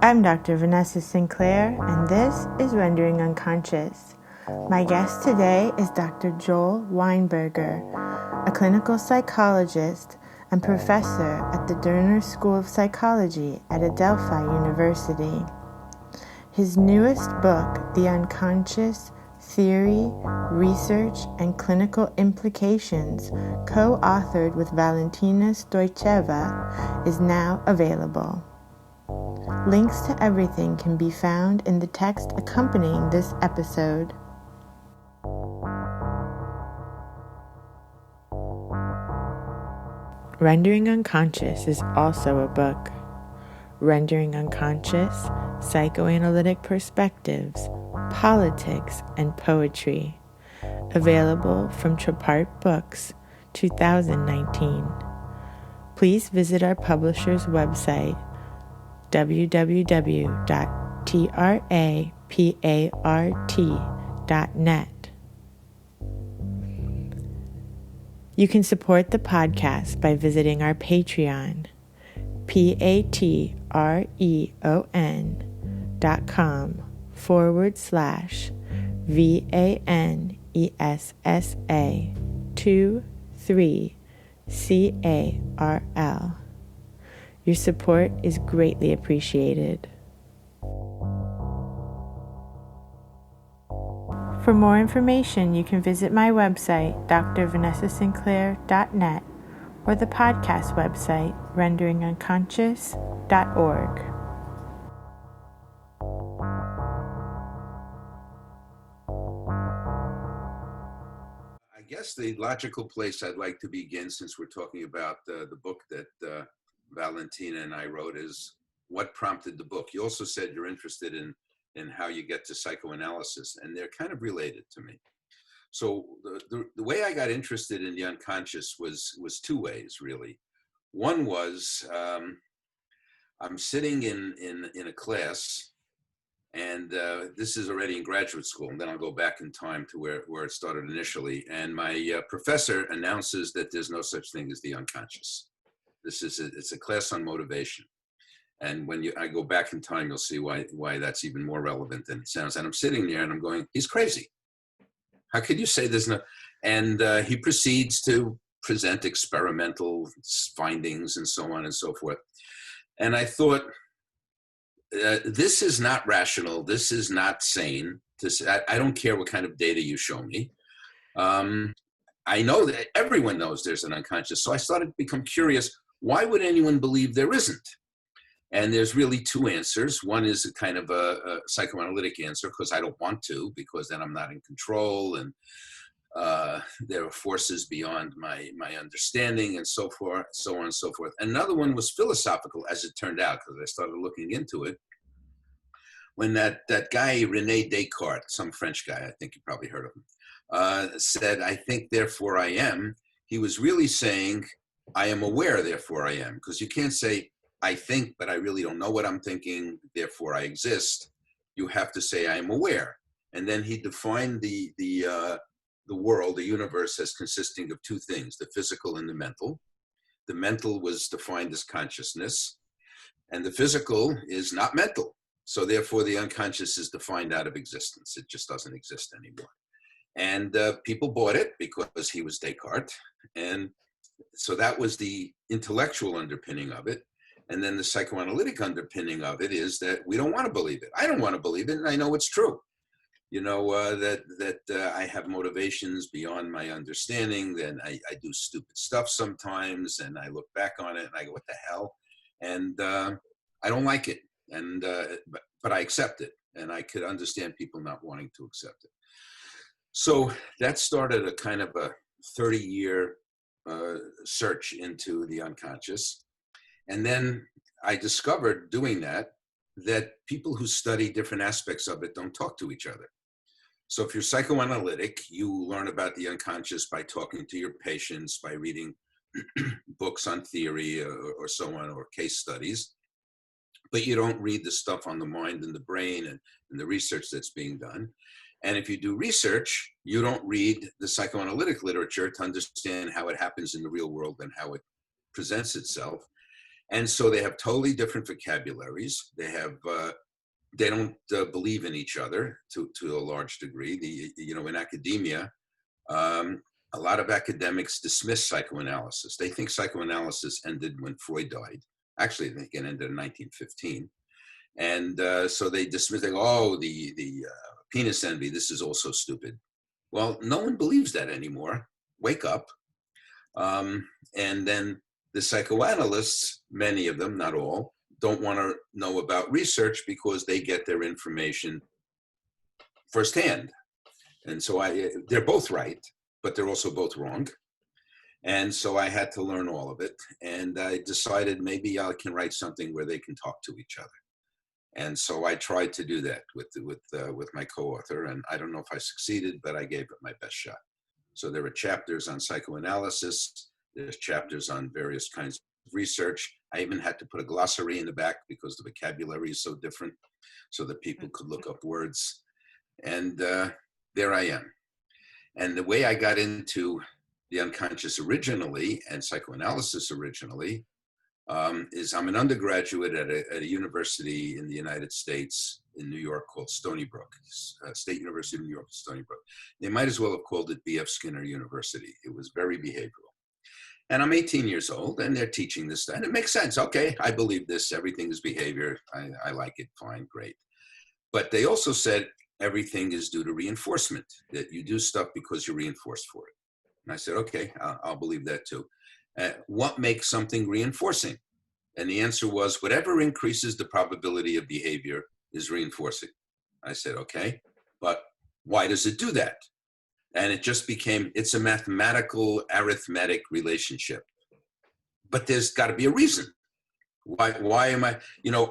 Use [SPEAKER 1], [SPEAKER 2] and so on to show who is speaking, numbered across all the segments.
[SPEAKER 1] I'm Dr. Vanessa Sinclair, and this is Rendering Unconscious. My guest today is Dr. Joel Weinberger, a clinical psychologist and professor at the Derner School of Psychology at Adelphi University. His newest book, The Unconscious: Theory, Research, and Clinical Implications, co-authored with Valentina Stoycheva, is now available. Links to everything can be found in the text accompanying this episode. Rendering Unconscious is also a book. Rendering Unconscious: Psychoanalytic Perspectives, Politics, and Poetry. Available from Trapart Books, 2019. Please visit our publisher's website, www.trapart.net. You can support the podcast by visiting our Patreon, patreon.com/VANESSA23CARL. Your support is greatly appreciated. For more information, you can visit my website, drvanessasinclair.net, or the podcast website, renderingunconscious.org.
[SPEAKER 2] I guess the logical place I'd like to begin, since we're talking about the book that Valentina and I wrote, is what prompted the book. You also said you're interested in how you get to psychoanalysis, and they're kind of related to me. So the way I got interested in the unconscious was two ways, really. One was I'm sitting in a class, and this is already in graduate school, and then I'll go back in time to where it started initially. And my professor announces that there's no such thing as the unconscious. It's a class on motivation. And when I go back in time, you'll see why that's even more relevant than it sounds. And I'm sitting there and I'm going, he's crazy. How could you say there's no? And he proceeds to present experimental findings and so on and so forth. And I thought, this is not rational. This is not sane. I don't care what kind of data you show me. I know that everyone knows there's an unconscious. So I started to become curious. Why would anyone believe there isn't? And there's really two answers. One is a kind of a psychoanalytic answer, because I don't want to, because then I'm not in control, and there are forces beyond my understanding, and so on and so forth. Another one was philosophical, as it turned out, because I started looking into it. When that guy, René Descartes, some French guy, I think you probably heard of him, said, "I think, therefore I am," he was really saying, I am aware, therefore I am. Because you can't say, I think, but I really don't know what I'm thinking, therefore I exist. You have to say, I am aware. And then he defined the world, the universe, as consisting of two things, the physical and the mental. The mental was defined as consciousness, and the physical is not mental. So therefore the unconscious is defined out of existence. It just doesn't exist anymore. And people bought it because he was Descartes. And so that was the intellectual underpinning of it. And then the psychoanalytic underpinning of it is that we don't want to believe it. I don't want to believe it, and I know it's true. You know, that I have motivations beyond my understanding, then I do stupid stuff sometimes, and I look back on it and I go, what the hell? And I don't like it, and but I accept it, and I could understand people not wanting to accept it. So that started a kind of a 30-year search into the unconscious. And then I discovered doing that people who study different aspects of it don't talk to each other. So if you're psychoanalytic, you learn about the unconscious by talking to your patients, by reading books on theory or so on, or case studies. But you don't read the stuff on the mind and the brain and the research that's being done. And if you do research, you don't read the psychoanalytic literature to understand how it happens in the real world and how it presents itself. And so they have totally different vocabularies. They don't believe in each other to a large degree. In academia, a lot of academics dismiss psychoanalysis. They think psychoanalysis ended when Freud died. Actually, I think it ended in 1915. And so they dismiss, they go, oh, the penis envy, this is also stupid. Well, no one believes that anymore. Wake up. And then the psychoanalysts, many of them, not all, don't want to know about research because they get their information firsthand. And so they're both right, but they're also both wrong. And so I had to learn all of it. And I decided maybe I can write something where they can talk to each other. And so I tried to do that with my co-author. And I don't know if I succeeded, but I gave it my best shot. So there are chapters on psychoanalysis. There's chapters on various kinds of research. I even had to put a glossary in the back because the vocabulary is so different so that people could look up words. And there I am. And the way I got into the unconscious originally and psychoanalysis originally is I'm an undergraduate at a university in the United States in New York called Stony Brook, State University of New York, Stony Brook. They might as well have called it B.F. Skinner University. It was very behavioral. And I'm 18 years old and they're teaching this stuff. And it makes sense. Okay, I believe this. Everything is behavior. I like it. Fine, great. But they also said everything is due to reinforcement, that you do stuff because you're reinforced for it. And I said, okay, I'll believe that too. What makes something reinforcing? And the answer was whatever increases the probability of behavior is reinforcing. I said, okay, but why does it do that? And it just became, it's a mathematical arithmetic relationship. But there's got to be a reason. Why am I,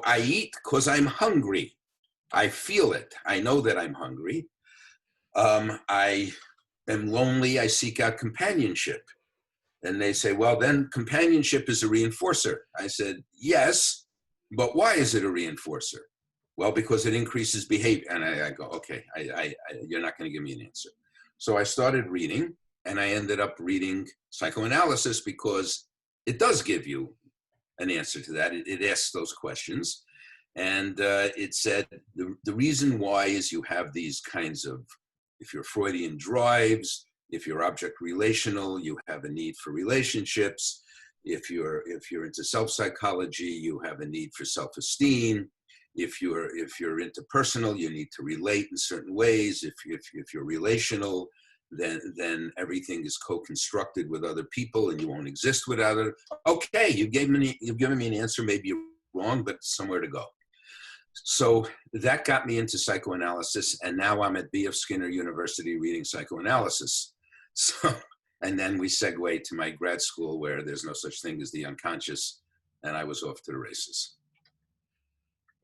[SPEAKER 2] I eat because I'm hungry. I feel it. I know that I'm hungry. I am lonely. I seek out companionship. And they say, well, then companionship is a reinforcer. I said, yes, but why is it a reinforcer? Well, because it increases behavior. And I go, okay, you're not going to give me an answer. So I started reading, and I ended up reading psychoanalysis because it does give you an answer to that. It asks those questions. And it said the reason why is you have these kinds of, if you're Freudian drives, if you're object relational, you have a need for relationships. If you're into self-psychology, you have a need for self-esteem. If you're interpersonal, you need to relate in certain ways. If you're relational, then everything is co-constructed with other people and you won't exist without it. Okay, you've given me an answer, maybe you're wrong, but somewhere to go. So that got me into psychoanalysis, and now I'm at B.F. Skinner University reading psychoanalysis. So, and then we segue to my grad school where there's no such thing as the unconscious, and I was off to the races.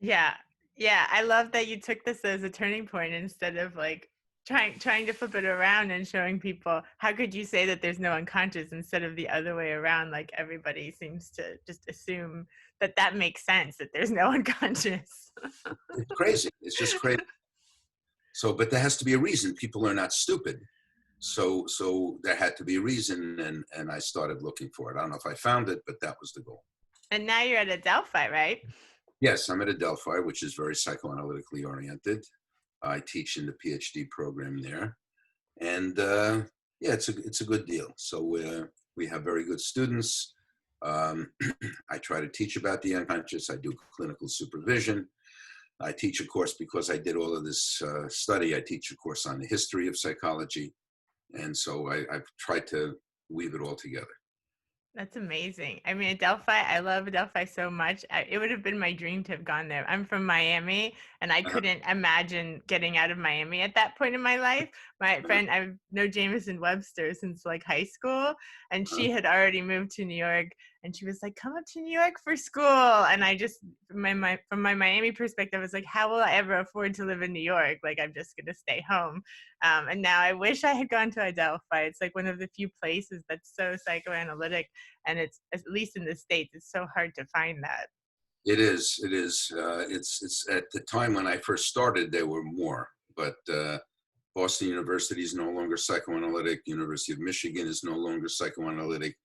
[SPEAKER 1] Yeah. I love that you took this as a turning point instead of like trying to flip it around and showing people, how could you say that there's no unconscious instead of the other way around? Like everybody seems to just assume that makes sense, that there's no unconscious.
[SPEAKER 2] It's crazy. It's just crazy. So, but there has to be a reason. People are not stupid. So there had to be a reason, and I started looking for it. I don't know if I found it, but that was the goal.
[SPEAKER 1] And now you're at Adelphi, right?
[SPEAKER 2] Yes, I'm at Adelphi, which is very psychoanalytically oriented. I teach in the PhD program there. And yeah, it's a good deal. So we have very good students. I try to teach about the unconscious. I do clinical supervision. I teach a course because I did all of this study. I teach a course on the history of psychology. And so I've tried to weave it all together.
[SPEAKER 1] That's amazing. I mean, Adelphi, I love Adelphi so much. It would have been my dream to have gone there. I'm from Miami, and I couldn't imagine getting out of Miami at that point in my life. My friend, I know Jameson Webster since like high school, and she had already moved to New York, and she was like, come up to New York for school. And I just, from my Miami perspective, I was like, how will I ever afford to live in New York? Like, I'm just going to stay home. And now I wish I had gone to Adelphi. It's like one of the few places that's so psychoanalytic, and it's, at least in the States, it's so hard to find that.
[SPEAKER 2] It is. It's at the time when I first started, there were more, but Boston University is no longer psychoanalytic. University of Michigan is no longer psychoanalytic.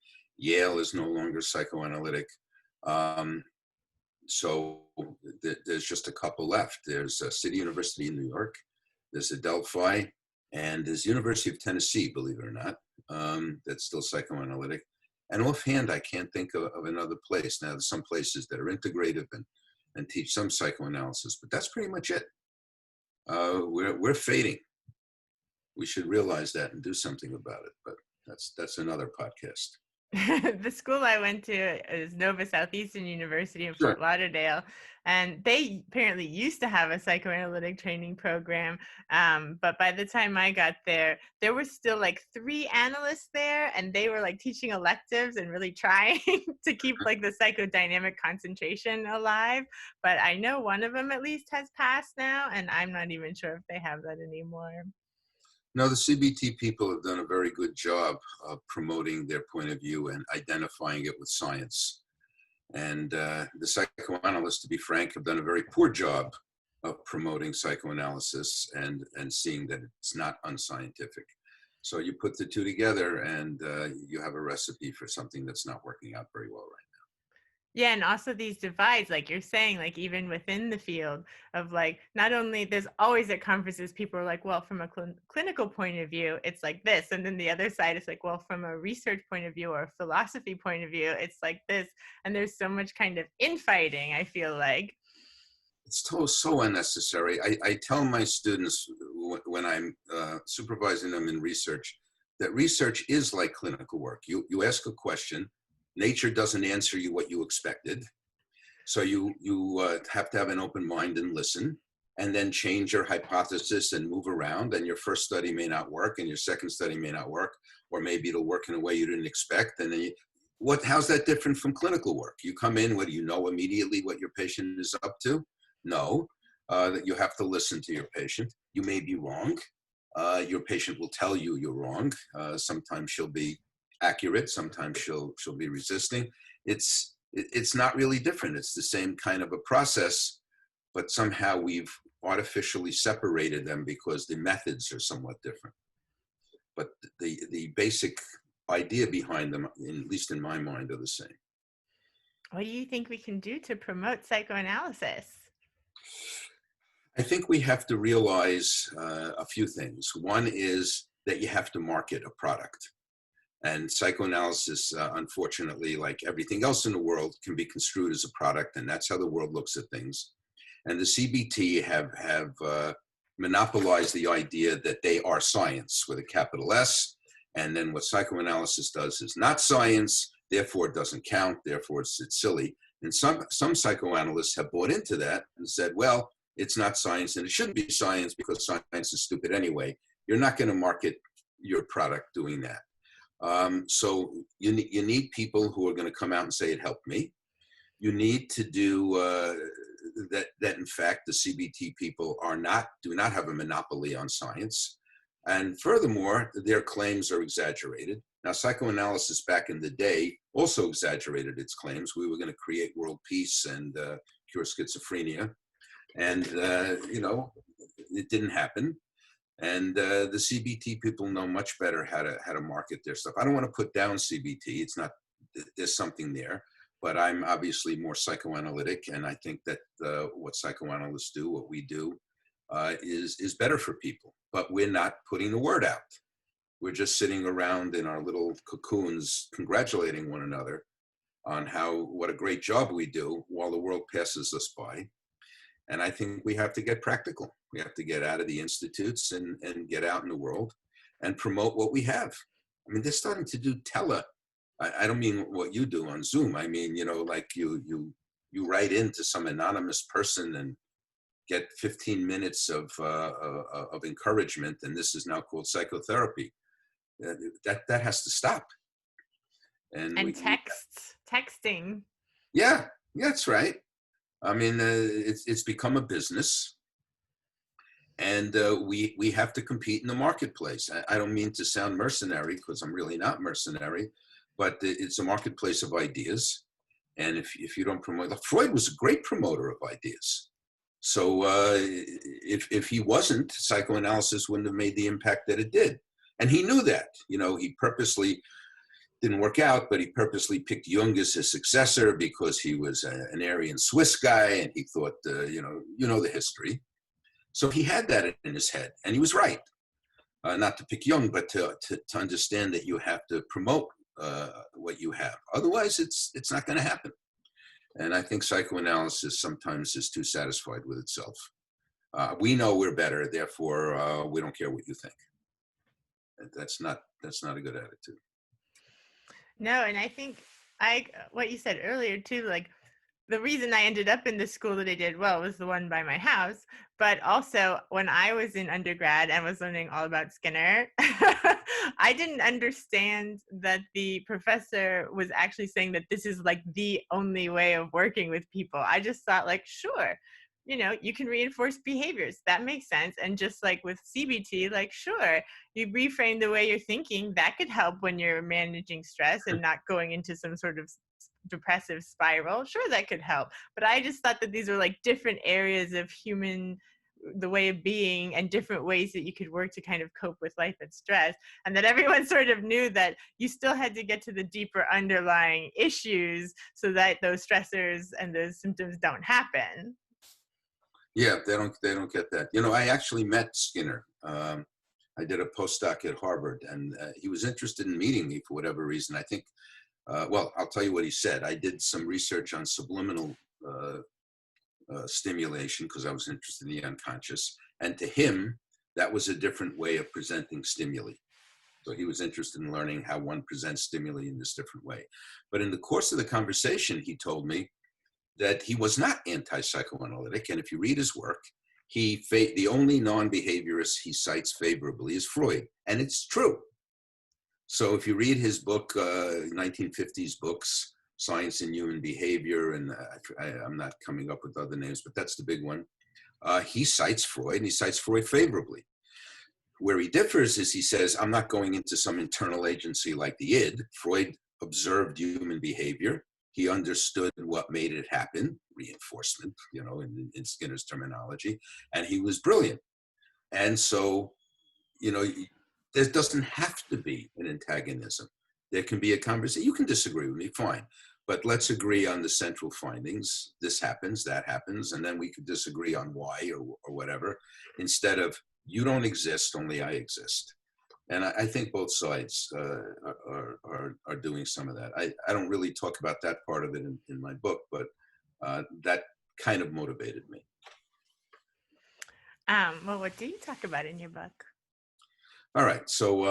[SPEAKER 2] Yale is no longer psychoanalytic. So there's just a couple left. There's City University in New York, there's Adelphi, and there's University of Tennessee, believe it or not, that's still psychoanalytic. And offhand, I can't think of another place. Now, there's some places that are integrative and teach some psychoanalysis, but that's pretty much it. We're fading. We should realize that and do something about it, but that's another podcast.
[SPEAKER 1] The school I went to is Nova Southeastern University in
[SPEAKER 2] Sure.
[SPEAKER 1] Fort Lauderdale, and they apparently used to have a psychoanalytic training program. But by the time I got there were still like 3 analysts there, and they were like teaching electives and really trying to keep like the psychodynamic concentration alive. But I know one of them at least has passed now, and I'm not even sure if they have that anymore.
[SPEAKER 2] No, the CBT people have done a very good job of promoting their point of view and identifying it with science. And the psychoanalysts, to be frank, have done a very poor job of promoting psychoanalysis and seeing that it's not unscientific. So you put the two together and you have a recipe for something that's not working out very well right now.
[SPEAKER 1] Yeah, and also these divides, like you're saying, like even within the field of like, not only there's always at conferences, people are like, well, from a clinical point of view, it's like this. And then the other side is like, well, from a research point of view or a philosophy point of view, it's like this. And there's so much kind of infighting, I feel like.
[SPEAKER 2] It's so unnecessary. I tell my students when I'm supervising them in research that research is like clinical work. You ask a question, nature doesn't answer you what you expected. So you have to have an open mind and listen, and then change your hypothesis and move around. And your first study may not work, and your second study may not work, or maybe it'll work in a way you didn't expect. And then how's that different from clinical work? You come in, what do you know immediately what your patient is up to? No, that you have to listen to your patient. You may be wrong. Your patient will tell you you're wrong. Sometimes she'll be accurate. Sometimes she'll be resisting. It's not really different. It's the same kind of a process, but somehow we've artificially separated them because the methods are somewhat different. But the basic idea behind them, at least in my mind, are the same.
[SPEAKER 1] What do you think we can do to promote psychoanalysis?
[SPEAKER 2] I think we have to realize a few things. One is that you have to market a product. And psychoanalysis, unfortunately, like everything else in the world, can be construed as a product, and that's how the world looks at things. And the CBT have monopolized the idea that they are science with a capital S, and then what psychoanalysis does is not science, therefore it doesn't count, therefore it's silly. And some psychoanalysts have bought into that and said, well, it's not science and it shouldn't be science because science is stupid anyway. You're not going to market your product doing that. So you need people who are going to come out and say it helped me. You need to do that. In fact, the CBT people do not have a monopoly on science, and furthermore, their claims are exaggerated. Now, psychoanalysis back in the day also exaggerated its claims. We were going to create world peace and cure schizophrenia, and it didn't happen. And the CBT people know much better how to market their stuff. I don't want to put down CBT. It's not, there's something there, but I'm obviously more psychoanalytic. And I think that what psychoanalysts do, what we do, is better for people. But we're not putting the word out. We're just sitting around in our little cocoons congratulating one another on what a great job we do while the world passes us by. And I think we have to get practical. We have to get out of the institutes and get out in the world and promote what we have. I mean, they're starting to do I don't mean what you do on Zoom. I mean, like you write into some anonymous person and get 15 minutes of encouragement, and this is now called psychotherapy. That has to stop. And
[SPEAKER 1] texting.
[SPEAKER 2] Yeah, that's right. I mean, it's become a business, and we have to compete in the marketplace. I don't mean to sound mercenary because I'm really not mercenary, but it's a marketplace of ideas. And if you don't promote, Freud was a great promoter of ideas. So if he wasn't, psychoanalysis wouldn't have made the impact that it did. And he knew that. He purposely Didn't work out, but he purposely picked Jung as his successor because he was an Aryan Swiss guy, and he thought, you know the history. So he had that in his head, and he was right. Not to pick Jung, but to understand that you have to promote what you have. Otherwise, it's not going to happen. And I think psychoanalysis sometimes is too satisfied with itself. We know we're better, therefore we don't care what you think. That's not a good attitude.
[SPEAKER 1] No, and I think what you said earlier too, like the reason I ended up in the school that I did well was the one by my house, but also when I was in undergrad and was learning all about Skinner, I didn't understand that the professor was actually saying that this is like the only way of working with people. I just thought like, sure, you can reinforce behaviors. That makes sense. And just like with CBT, like, sure, you reframe the way you're thinking. That could help when you're managing stress and not going into some sort of depressive spiral. Sure, that could help. But I just thought that these were like different areas of the way of being and different ways that you could work to kind of cope with life and stress. And that everyone sort of knew that you still had to get to the deeper underlying issues so that those stressors and those symptoms don't happen.
[SPEAKER 2] Yeah, they don't get that. I actually met Skinner. I did a postdoc at Harvard, and he was interested in meeting me for whatever reason. I think, well, I'll tell you what he said. I did some research on subliminal stimulation because I was interested in the unconscious. And to him, that was a different way of presenting stimuli. So he was interested in learning how one presents stimuli in this different way. But in the course of the conversation, he told me that he was not anti-psychoanalytic. And if you read his work, the only non-behaviorist he cites favorably is Freud. And it's true. So if you read his book, 1950s books, Science and Human Behavior, and I'm not coming up with other names, but that's the big one. He cites Freud, and he cites Freud favorably. Where he differs is he says, I'm not going into some internal agency like the id. Freud observed human behavior. He understood what made it happen, reinforcement, in Skinner's terminology, and he was brilliant. And so, there doesn't have to be an antagonism. There can be a conversation. You can disagree with me, fine. But let's agree on the central findings. This happens, that happens, and then we could disagree on why or whatever, instead of you don't exist, only I exist. And I think both sides are doing some of that. I don't really talk about that part of it in my book, but that kind of motivated me.
[SPEAKER 1] Well, what do you talk about in your book?
[SPEAKER 2] All right, so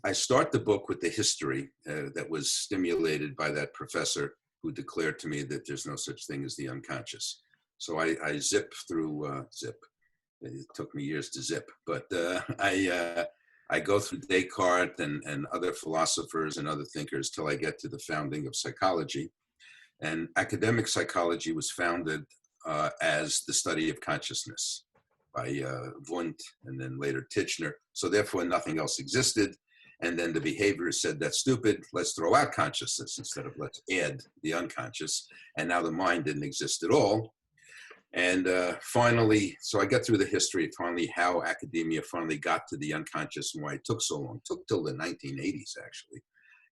[SPEAKER 2] I start the book with the history that was stimulated by that professor who declared to me that there's no such thing as the unconscious. So I zip through, it took me years to zip, but I go through Descartes and other philosophers and other thinkers till I get to the founding of psychology. And academic psychology was founded as the study of consciousness by Wundt and then later Titchener. So therefore nothing else existed. And then the behaviorists said, that's stupid, let's throw out consciousness instead of let's add the unconscious. And now the mind didn't exist at all. And finally, so I got through the history, finally how academia finally got to the unconscious and why it took so long. It took till the 1980s, actually,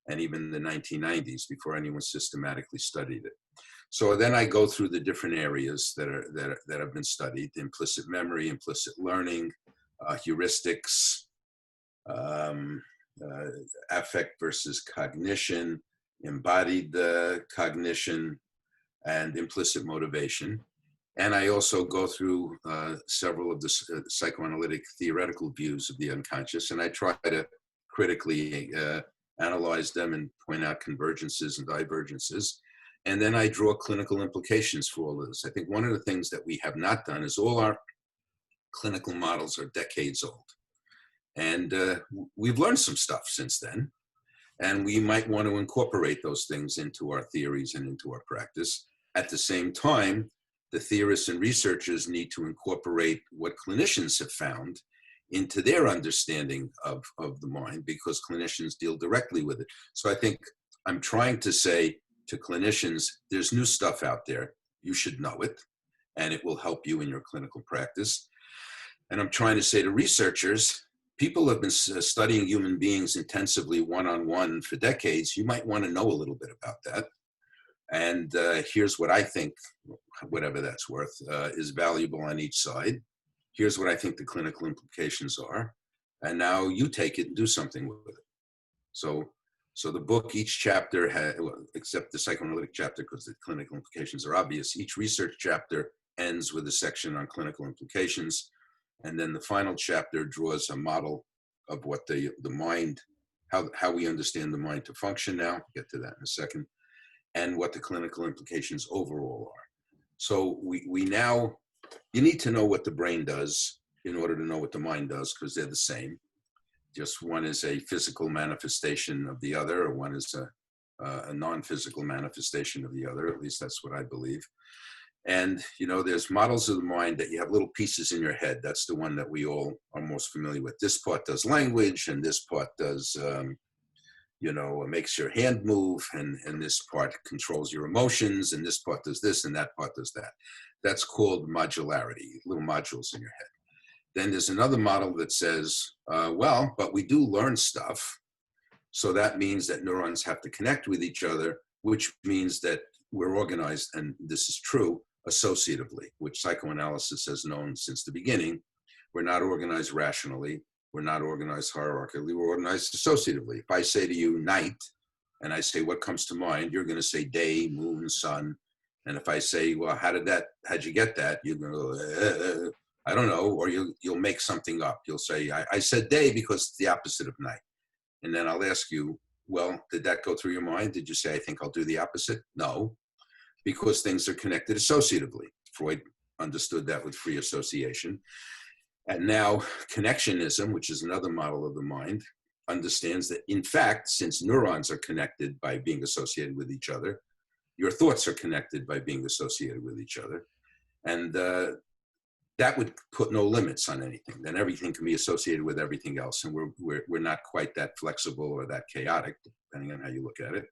[SPEAKER 2] and even the 1990s before anyone systematically studied it. So then I go through the different areas that have been studied: implicit memory, implicit learning, heuristics, affect versus cognition, embodied cognition, and implicit motivation. And I also go through several of the psychoanalytic theoretical views of the unconscious, and I try to critically analyze them and point out convergences and divergences. And then I draw clinical implications for all of this. I think one of the things that we have not done is all our clinical models are decades old. And we've learned some stuff since then. And we might want to incorporate those things into our theories and into our practice. At the same time, the theorists and researchers need to incorporate what clinicians have found into their understanding of the mind, because clinicians deal directly with it. So I think I'm trying to say to clinicians, there's new stuff out there. You should know it, and it will help you in your clinical practice. And I'm trying to say to researchers, people have been studying human beings intensively one-on-one for decades. You might want to know a little bit about that. And here's what I think, whatever that's worth, is valuable on each side. Here's what I think the clinical implications are. And now you take it and do something with it. So the book, each chapter, except the psychoanalytic chapter, because the clinical implications are obvious, each research chapter ends with a section on clinical implications. And then the final chapter draws a model of what the mind, how we understand the mind to function now, get to that in a second, and what the clinical implications overall are. So we now, you need to know what the brain does in order to know what the mind does, because they're the same. Just one is a physical manifestation of the other, or one is a non-physical manifestation of the other. At least that's what I believe. And, you know, there's models of the mind that you have little pieces in your head. That's the one that we all are most familiar with. This part does language, and this part does, you know, makes your hand move, and this part controls your emotions, and this part does this, and that part does that. That's called modularity, little modules in your head. Then there's another model that says, well, but we do learn stuff. So that means that neurons have to connect with each other, which means that we're organized, and this is true, associatively, which psychoanalysis has known since the beginning. We're not organized rationally. We're not organized hierarchically. We're organized associatively. If I say to you night, and I say, what comes to mind? You're going to say day, moon, sun. And if I say, well, how'd you get that? You're going to go, I don't know, or you'll make something up. You'll say, I said day because it's the opposite of night. And then I'll ask you, well, did that go through your mind? Did you say, I think I'll do the opposite? No, because things are connected associatively. Freud understood that with free association. And now connectionism, which is another model of the mind, understands that, in fact, since neurons are connected by being associated with each other, your thoughts are connected by being associated with each other. And that would put no limits on anything. Then everything can be associated with everything else. And we're not quite that flexible or that chaotic, depending on how you look at it.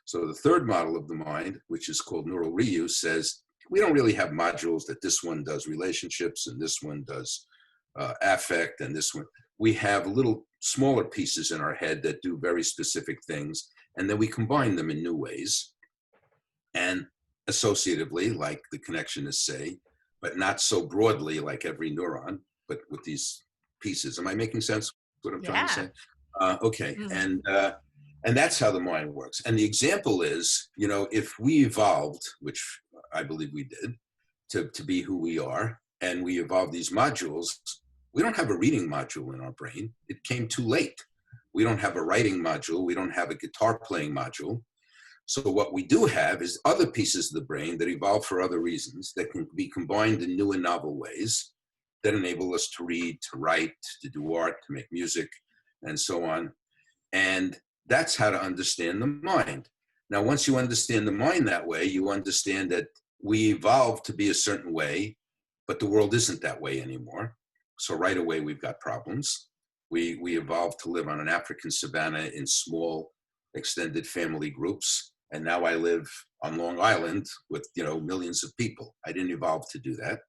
[SPEAKER 2] So the third model of the mind, which is called neural reuse, says we don't really have modules that this one does relationships and this one does affect and this one. We have little smaller pieces in our head that do very specific things, and then we combine them in new ways. And associatively, like the connectionists say, but not so broadly like every neuron, but with these pieces. Am I making sense what I'm trying to say? Okay, and that's how the mind works. And the example is, you know, if we evolved, which I believe we did, to be who we are, and we evolved these modules, we don't have a reading module in our brain. It came too late. We don't have a writing module. We don't have a guitar playing module. So what we do have is other pieces of the brain that evolve for other reasons that can be combined in new and novel ways that enable us to read, to write, to do art, to make music, and so on. And that's how to understand the mind. Now, once you understand the mind that way, you understand that we evolved to be a certain way, but the world isn't that way anymore. So right away, we've got problems. We evolved to live on an African savanna in small, extended family groups. And now I live on Long Island with, you know, millions of people. I didn't evolve to do that.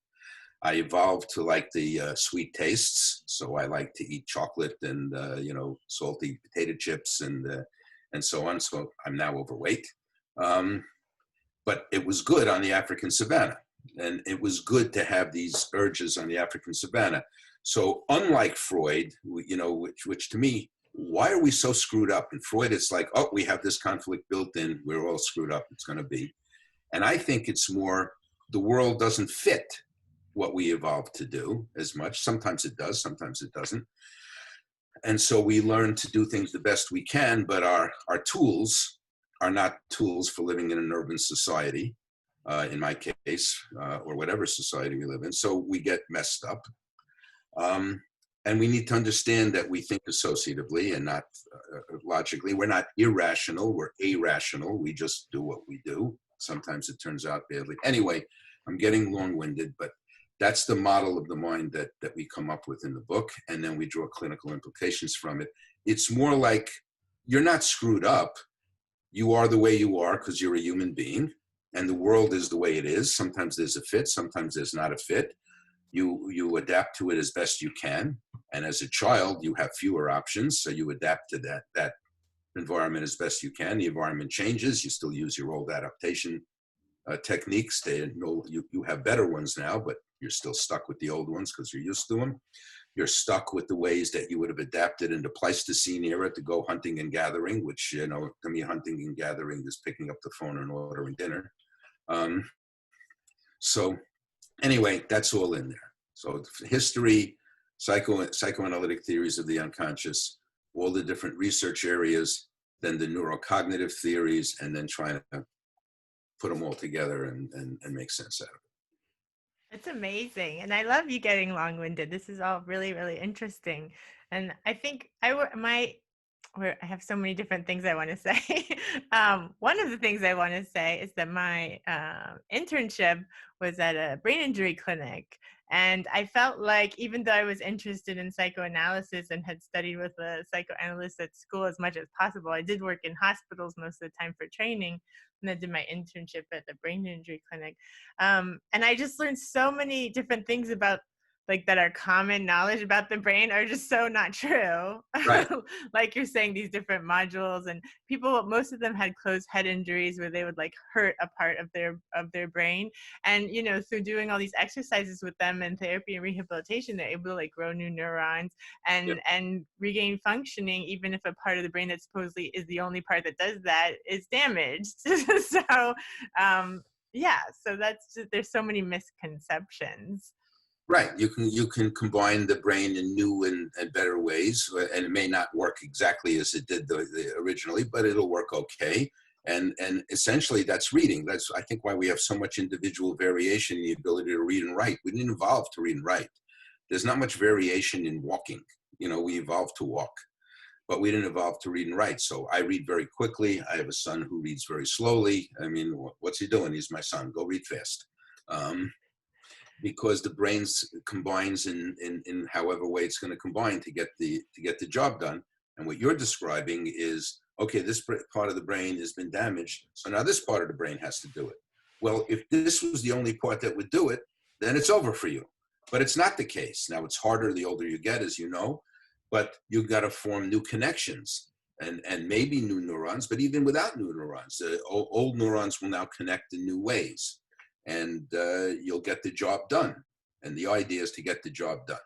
[SPEAKER 2] I evolved to like the sweet tastes. So I like to eat chocolate and, you know, salty potato chips and so on. So I'm now overweight. But it was good on the African savanna. And it was good to have these urges on the African savanna. So unlike Freud, you know, which to me, why are we so screwed up? In Freud, it's like, oh, we have this conflict built in. We're all screwed up. It's going to be. And I think it's more the world doesn't fit what we evolved to do as much. Sometimes it does. Sometimes it doesn't. And so we learn to do things the best we can, but our tools are not tools for living in an urban society, in my case, or whatever society we live in. So we get messed up. And we need to understand that we think associatively and not logically. We're not irrational, we're irrational. We just do what we do. Sometimes it turns out badly. Anyway, I'm getting long-winded, but that's the model of the mind that we come up with in the book. And then we draw clinical implications from it. It's more like you're not screwed up. You are the way you are because you're a human being. And the world is the way it is. Sometimes there's a fit, sometimes there's not a fit. You adapt to it as best you can. And as a child, you have fewer options, so you adapt to that environment as best you can. The environment changes, you still use your old adaptation techniques. You have better ones now, but you're still stuck with the old ones because you're used to them. You're stuck with the ways that you would have adapted in the Pleistocene era to go hunting and gathering, which, to me, hunting and gathering is picking up the phone and ordering dinner. So anyway, that's all in there. So history, psychoanalytic theories of the unconscious, all the different research areas, then the neurocognitive theories, and then trying to put them all together and make sense out of it.
[SPEAKER 1] It's amazing. And I love you getting long-winded. This is all really, really interesting. And I think I have so many different things I want to say. One of the things I want to say is that my internship was at a brain injury clinic. And I felt like, even though I was interested in psychoanalysis and had studied with a psychoanalyst at school as much as possible, I did work in hospitals most of the time for training. And I did my internship at the brain injury clinic. And I just learned so many different things about, like, that are common knowledge about the brain are just so not true.
[SPEAKER 2] Right.
[SPEAKER 1] Like you're saying, these different modules, and people, most of them had closed head injuries where they would like hurt a part of their brain. And, through doing all these exercises with them and therapy and rehabilitation, they're able to like grow new neurons and regain functioning, even if a part of the brain that supposedly is the only part that does that is damaged. So, so there's so many misconceptions.
[SPEAKER 2] Right. You can combine the brain in new and better ways, and it may not work exactly as it did originally, but it'll work okay. And essentially, that's reading. That's, I think, why we have so much individual variation in the ability to read and write. We didn't evolve to read and write. There's not much variation in walking. We evolved to walk, but we didn't evolve to read and write. So I read very quickly. I have a son who reads very slowly. I mean, what's he doing? He's my son. Go read fast. Because the brain combines in however way it's going to combine to get the job done. And what you're describing is, okay, this part of the brain has been damaged, so now this part of the brain has to do it. Well, if this was the only part that would do it, then it's over for you. But it's not the case. Now, it's harder the older you get, as you know, but you've got to form new connections and maybe new neurons, but even without new neurons, old neurons will now connect in new ways. And you'll get the job done. And the idea is to get the job done.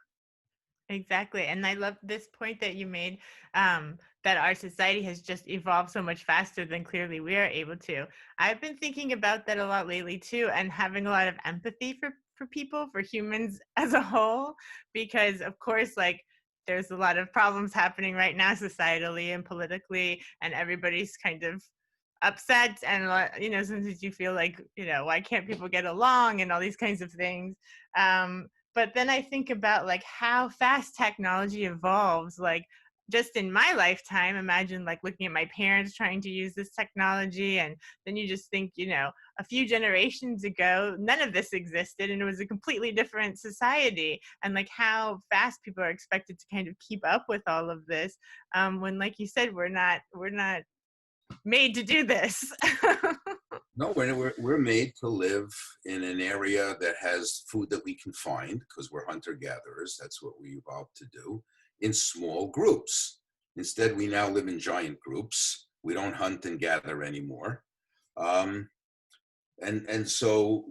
[SPEAKER 1] Exactly. And I love this point that you made, that our society has just evolved so much faster than clearly we are able to. I've been thinking about that a lot lately too, and having a lot of empathy for people, for humans as a whole, because of course, like, there's a lot of problems happening right now societally and politically, and everybody's kind of upset, and sometimes you feel like, why can't people get along and all these kinds of things. But then I think about like how fast technology evolves. Like, just in my lifetime, imagine like looking at my parents trying to use this technology, and then you just think, a few generations ago none of this existed and it was a completely different society, and like how fast people are expected to kind of keep up with all of this, when, like you said, we're not made to do this.
[SPEAKER 2] No, we're made to live in an area that has food that we can find, because we're hunter-gatherers. That's what we evolved to do, in small groups. Instead, we now live in giant groups. We don't hunt and gather anymore. And so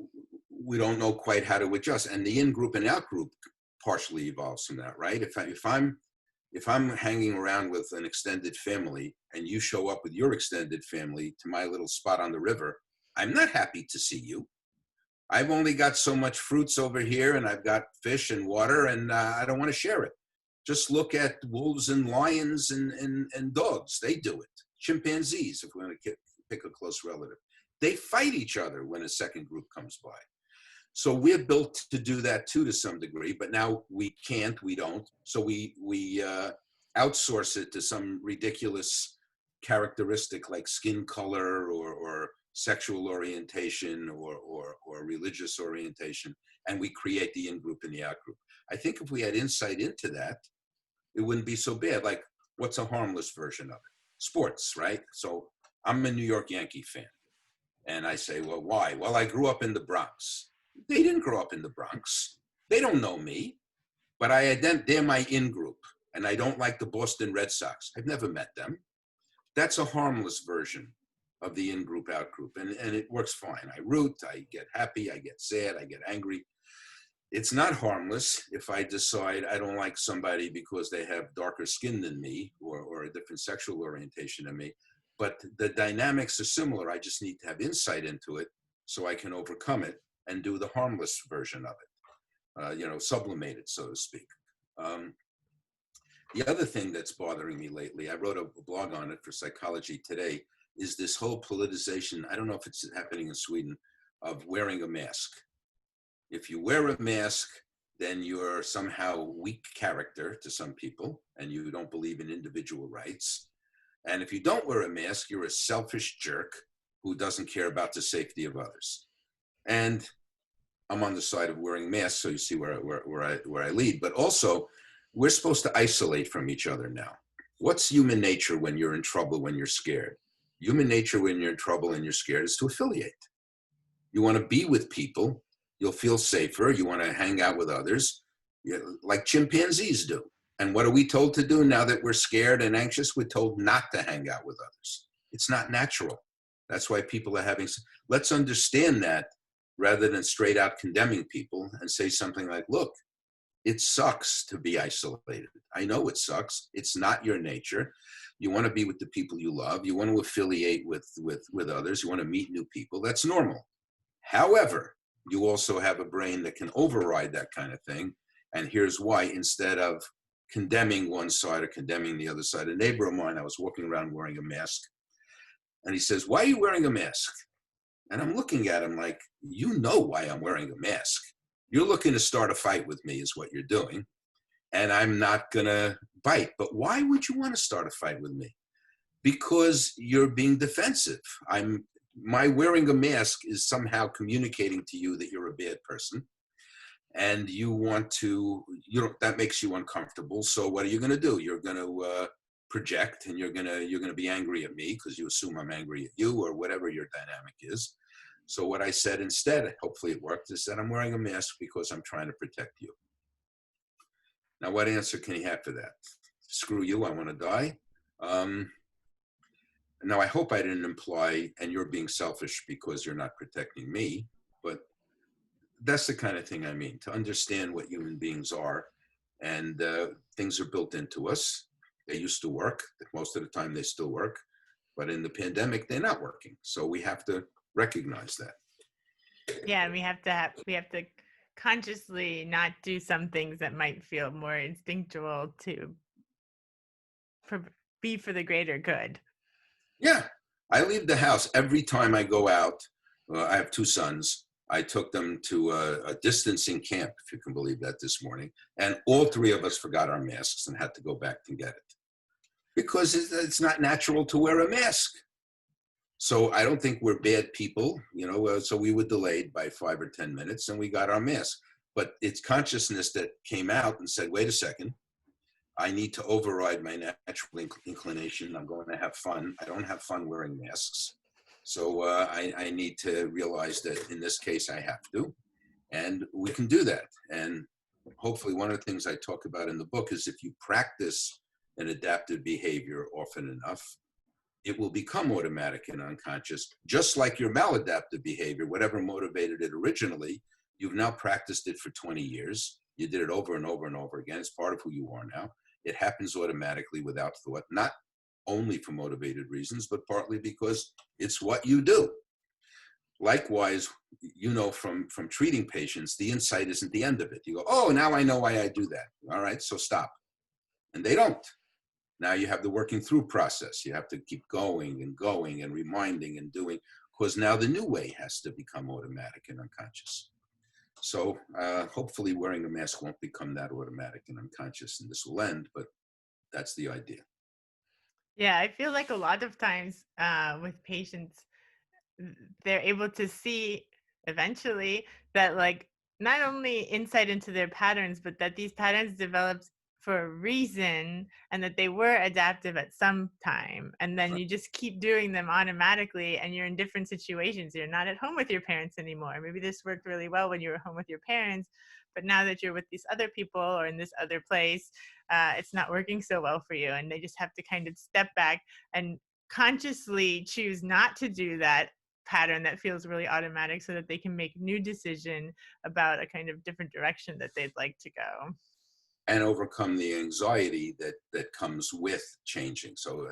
[SPEAKER 2] we don't know quite how to adjust. And the in-group and out-group partially evolves from that, right? If I'm hanging around with an extended family and you show up with your extended family to my little spot on the river, I'm not happy to see you. I've only got so much fruits over here, and I've got fish and water, and I don't want to share it. Just look at wolves and lions and dogs. They do it. Chimpanzees, if we want to pick a close relative. They fight each other when a second group comes by. So we're built to do that too, to some degree, but now we don't. So we outsource it to some ridiculous characteristic like skin color or sexual orientation or religious orientation, and we create the in-group and the out-group. I think if we had insight into that, it wouldn't be so bad. Like, what's a harmless version of it? Sports, right? So I'm a New York Yankee fan. And I say, well, why? Well, I grew up in the Bronx. They didn't grow up in the Bronx. They don't know me. they're my in-group, and I don't like the Boston Red Sox. I've never met them. That's a harmless version of the in-group, out-group, and it works fine. I root, I get happy, I get sad, I get angry. It's not harmless if I decide I don't like somebody because they have darker skin than me or a different sexual orientation than me. But the dynamics are similar. I just need to have insight into it so I can overcome it and do the harmless version of it, sublimate it, so to speak. The other thing that's bothering me lately, I wrote a blog on it for Psychology Today, is this whole politicization, I don't know if it's happening in Sweden, of wearing a mask. If you wear a mask, then you're somehow weak character to some people, and you don't believe in individual rights. And if you don't wear a mask, you're a selfish jerk who doesn't care about the safety of others. And I'm on the side of wearing masks, so you see where I lead. But also, we're supposed to isolate from each other now. What's human nature when you're in trouble, when you're scared? Human nature when you're in trouble and you're scared is to affiliate. You want to be with people. You'll feel safer. You want to hang out with others, like chimpanzees do. And what are we told to do now that we're scared and anxious? We're told not to hang out with others. It's not natural. That's why people are having, let's understand that rather than straight out condemning people and say something like, look, it sucks to be isolated. I know it sucks. It's not your nature. You want to be with the people you love. You want to affiliate with others. You want to meet new people. That's normal. However, you also have a brain that can override that kind of thing. And here's why. Instead of condemning one side or condemning the other side, a neighbor of mine, I was walking around wearing a mask, and he says, "Why are you wearing a mask?" And I'm looking at him like, you know why I'm wearing a mask. You're looking to start a fight with me is what you're doing. And I'm not going to bite. But why would you want to start a fight with me? Because you're being defensive. My wearing a mask is somehow communicating to you that you're a bad person. And you want to, that makes you uncomfortable. So what are you going to do? You're going to project, and you're going to be angry at me because you assume I'm angry at you, or whatever your dynamic is. So what I said instead, hopefully it worked, is that I'm wearing a mask because I'm trying to protect you. Now, what answer can you have for that? Screw you, I want to die. Now, I hope I didn't imply, and you're being selfish because you're not protecting me, but that's the kind of thing I mean, to understand what human beings are, and things are built into us. They used to work. Most of the time they still work, but in the pandemic, they're not working. So we have to recognize that.
[SPEAKER 1] Yeah, we have to consciously not do some things that might feel more instinctual to be for the greater good.
[SPEAKER 2] Yeah, I leave the house every time I go out. I have two sons. I took them to a distancing camp, if you can believe that, this morning. And all three of us forgot our masks and had to go back and get it. Because it's not natural to wear a mask. So I don't think we're bad people, so we were delayed by 5 or 10 minutes and we got our mask. But it's consciousness that came out and said, wait a second, I need to override my natural inclination. I'm going to have fun. I don't have fun wearing masks. So I need to realize that in this case, I have to. And we can do that. And hopefully one of the things I talk about in the book is if you practice an adaptive behavior often enough, it will become automatic and unconscious, just like your maladaptive behavior, whatever motivated it originally, you've now practiced it for 20 years. You did it over and over and over again. It's part of who you are now. It happens automatically without thought, not only for motivated reasons, but partly because it's what you do. Likewise, from treating patients, the insight isn't the end of it. You go, oh, now I know why I do that. All right, so stop. And they don't. Now you have the working through process. You have to keep going and reminding and doing, because now the new way has to become automatic and unconscious. So hopefully wearing a mask won't become that automatic and unconscious, and this will end, but that's the idea.
[SPEAKER 1] Yeah, I feel like a lot of times with patients, they're able to see eventually that not only insight into their patterns, but that these patterns developed for a reason and that they were adaptive at some time. And then you just keep doing them automatically and you're in different situations. You're not at home with your parents anymore. Maybe this worked really well when you were home with your parents, but now that you're with these other people or in this other place, it's not working so well for you. And they just have to kind of step back and consciously choose not to do that pattern that feels really automatic so that they can make new decision about a kind of different direction that they'd like to go.
[SPEAKER 2] And overcome the anxiety that comes with changing. So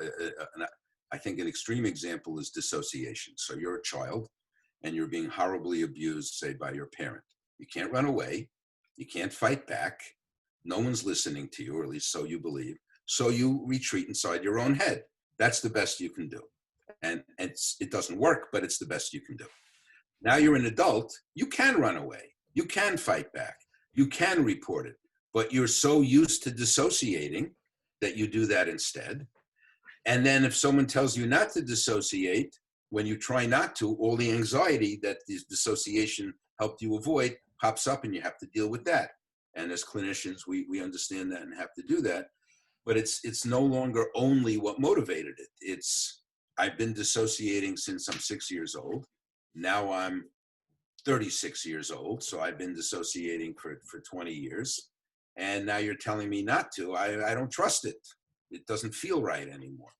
[SPEAKER 2] I think an extreme example is dissociation. So you're a child and you're being horribly abused, say, by your parent. You can't run away. You can't fight back. No one's listening to you, or at least so you believe. So you retreat inside your own head. That's the best you can do. And it doesn't work, but it's the best you can do. Now you're an adult. You can run away. You can fight back. You can report it. But you're so used to dissociating that you do that instead. And then if someone tells you not to dissociate, when you try not to, all the anxiety that this dissociation helped you avoid pops up and you have to deal with that. And as clinicians, we understand that and have to do that. But it's no longer only what motivated it. I've been dissociating since I'm 6 years old. Now I'm 36 years old, so I've been dissociating for 20 years. And now you're telling me not to. I don't trust it. It doesn't feel right anymore.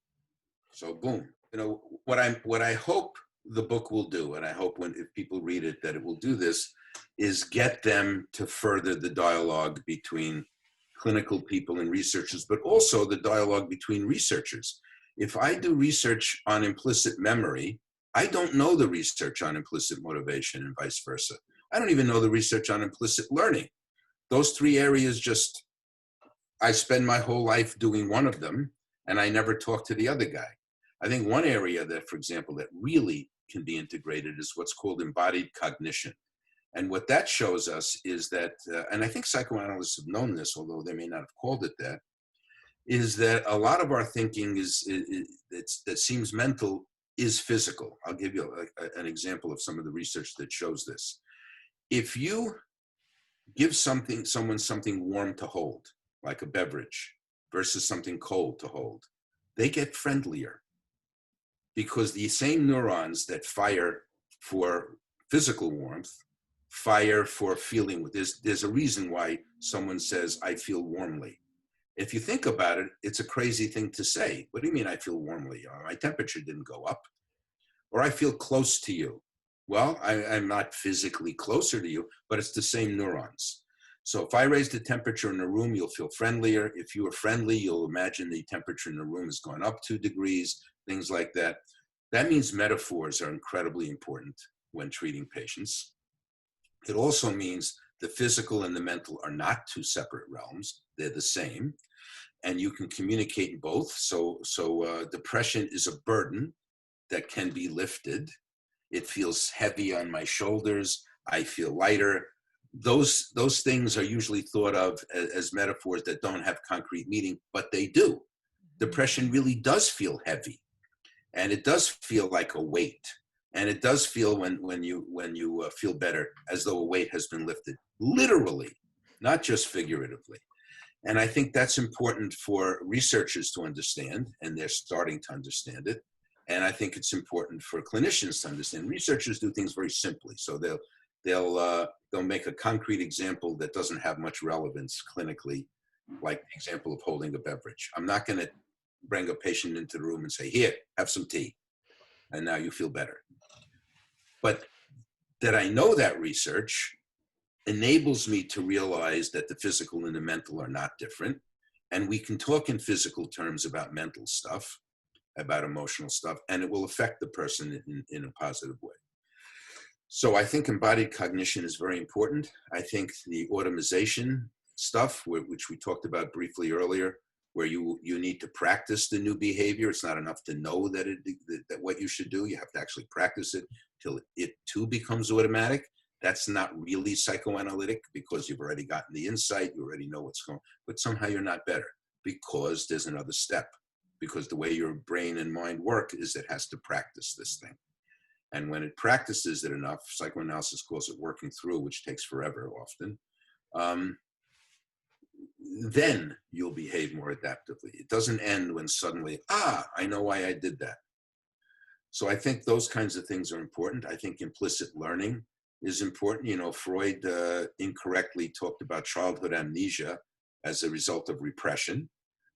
[SPEAKER 2] So boom. You know, what I hope the book will do, and I hope if people read it that it will do this, is get them to further the dialogue between clinical people and researchers, but also the dialogue between researchers. If I do research on implicit memory, I don't know the research on implicit motivation and vice versa. I don't even know the research on implicit learning. Those three areas I spend my whole life doing one of them, and I never talk to the other guy. I think one area that, for example, that really can be integrated is what's called embodied cognition. And what that shows us is that, and I think psychoanalysts have known this, although they may not have called it that, is that a lot of our thinking that seems mental is physical. I'll give you an example of some of the research that shows this. If you give someone something warm to hold, like a beverage, versus something cold to hold, they get friendlier because the same neurons that fire for physical warmth fire for feeling. There's a reason why someone says, I feel warmly. If you think about it, it's a crazy thing to say. What do you mean I feel warmly? My temperature didn't go up. Or I feel close to you. Well, I'm not physically closer to you, but it's the same neurons. So if I raise the temperature in a room, you'll feel friendlier. If you are friendly, you'll imagine the temperature in the room has gone up 2 degrees, things like that. That means metaphors are incredibly important when treating patients. It also means the physical and the mental are not 2 separate realms. They're the same. And you can communicate in both. So depression is a burden that can be lifted. It feels heavy on my shoulders. I feel lighter. Those things are usually thought of as metaphors that don't have concrete meaning, but they do. Depression really does feel heavy. And it does feel like a weight. And it does feel when you feel better as though a weight has been lifted, literally, not just figuratively. And I think that's important for researchers to understand, and they're starting to understand it. And I think it's important for clinicians to understand. Researchers do things very simply, so they'll make a concrete example that doesn't have much relevance clinically, like the example of holding a beverage. I'm not going to bring a patient into the room and say, here, have some tea, and now you feel better. But that I know that research enables me to realize that the physical and the mental are not different. And we can talk in physical terms about mental stuff, about emotional stuff, and it will affect the person in a positive way. So I think embodied cognition is very important. I think the automation stuff, which we talked about briefly earlier, where you need to practice the new behavior. It's not enough to know that what you should do. You have to actually practice it till it too becomes automatic. That's not really psychoanalytic because you've already gotten the insight, you already know what's going on, but somehow you're not better because there's another step. Because the way your brain and mind work is it has to practice this thing. And when it practices it enough, psychoanalysis calls it working through, which takes forever often, then you'll behave more adaptively. It doesn't end when suddenly, I know why I did that. So I think those kinds of things are important. I think implicit learning is important. You know, Freud incorrectly talked about childhood amnesia as a result of repression.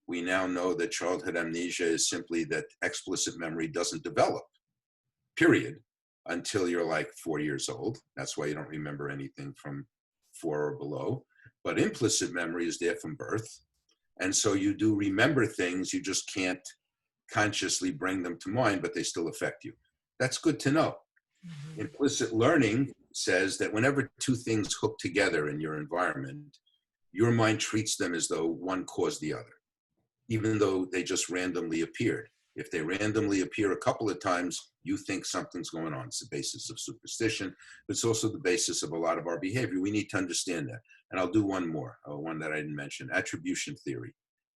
[SPEAKER 2] We now know that childhood amnesia is simply that explicit memory doesn't develop, period, until you're like 4 years old. That's why you don't remember anything from 4 or below. But implicit memory is there from birth. And so you do remember things, you just can't consciously bring them to mind, but they still affect you. That's good to know. Mm-hmm. Implicit learning says that whenever two things hook together in your environment, your mind treats them as though one caused the other, even though they just randomly appeared. If they randomly appear a couple of times, you think something's going on. It's the basis of superstition, but it's also the basis of a lot of our behavior. We need to understand that. And I'll do one more, one that I didn't mention, attribution theory.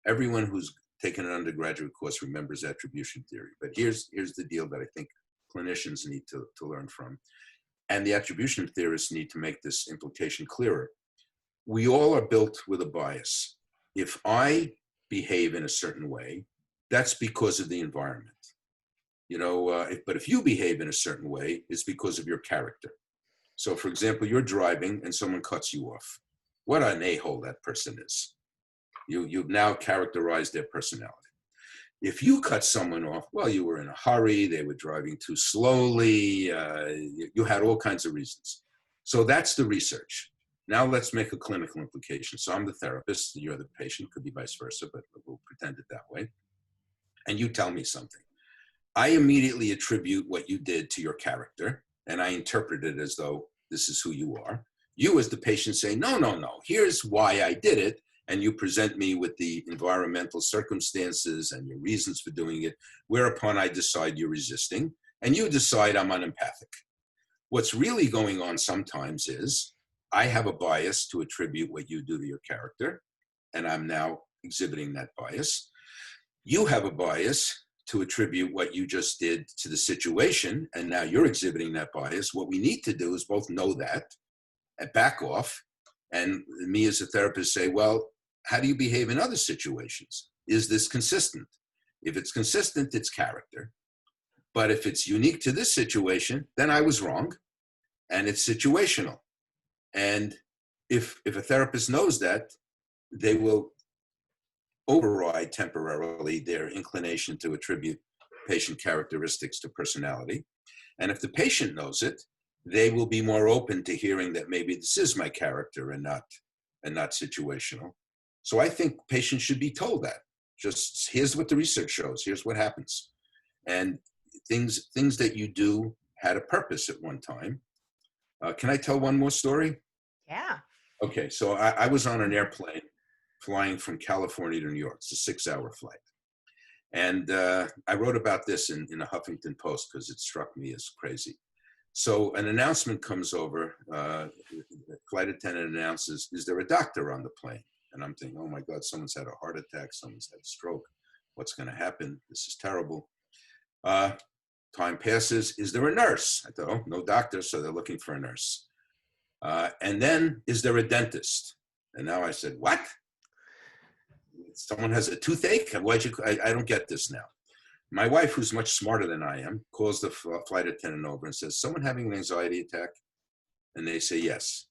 [SPEAKER 2] Everyone who's taken an undergraduate course remembers attribution theory. But here's the deal that I think clinicians need to learn from. And the attribution theorists need to make this implication clearer. We all are built with a bias. If I behave in a certain way, that's because of the environment. You know, but if you behave in a certain way, it's because of your character. So for example, you're driving and someone cuts you off. What an a-hole that person is. You've now characterized their personality. If you cut someone off, well, you were in a hurry, they were driving too slowly, you had all kinds of reasons. So that's the research. Now let's make a clinical implication. So I'm the therapist, you're the patient, could be vice versa, but we'll pretend it that way. And you tell me something. I immediately attribute what you did to your character, and I interpret it as though this is who you are. You as the patient say, no, here's why I did it. And you present me with the environmental circumstances and your reasons for doing it, whereupon I decide you're resisting, and you decide I'm unempathic. What's really going on sometimes is I have a bias to attribute what you do to your character, and I'm now exhibiting that bias. You have a bias to attribute what you just did to the situation, and now you're exhibiting that bias. What we need to do is both know that and back off, and me as a therapist say, well, how do you behave in other situations? Is this consistent? If it's consistent, it's character. But if it's unique to this situation, then I was wrong, and it's situational. And if a therapist knows that, they will override temporarily their inclination to attribute patient characteristics to personality. And if the patient knows it, they will be more open to hearing that maybe this is my character and not situational. So I think patients should be told that. Just here's what the research shows. Here's what happens. And things that you do had a purpose at one time. Can I tell one more story?
[SPEAKER 1] Yeah.
[SPEAKER 2] Okay, so I was on an airplane flying from California to New York. It's a 6-hour flight. And I wrote about this in a Huffington Post because it struck me as crazy. So an announcement comes over, the flight attendant announces, is there a doctor on the plane? And I'm thinking, oh my God, someone's had a heart attack, someone's had a stroke. What's gonna happen? This is terrible. Time passes, is there a nurse? I thought, oh, no doctor, so they're looking for a nurse. And then, is there a dentist? And now I said, what? Someone has a toothache? I don't get this now. My wife, who's much smarter than I am, calls the flight attendant over and says, someone having an anxiety attack? And they say yes.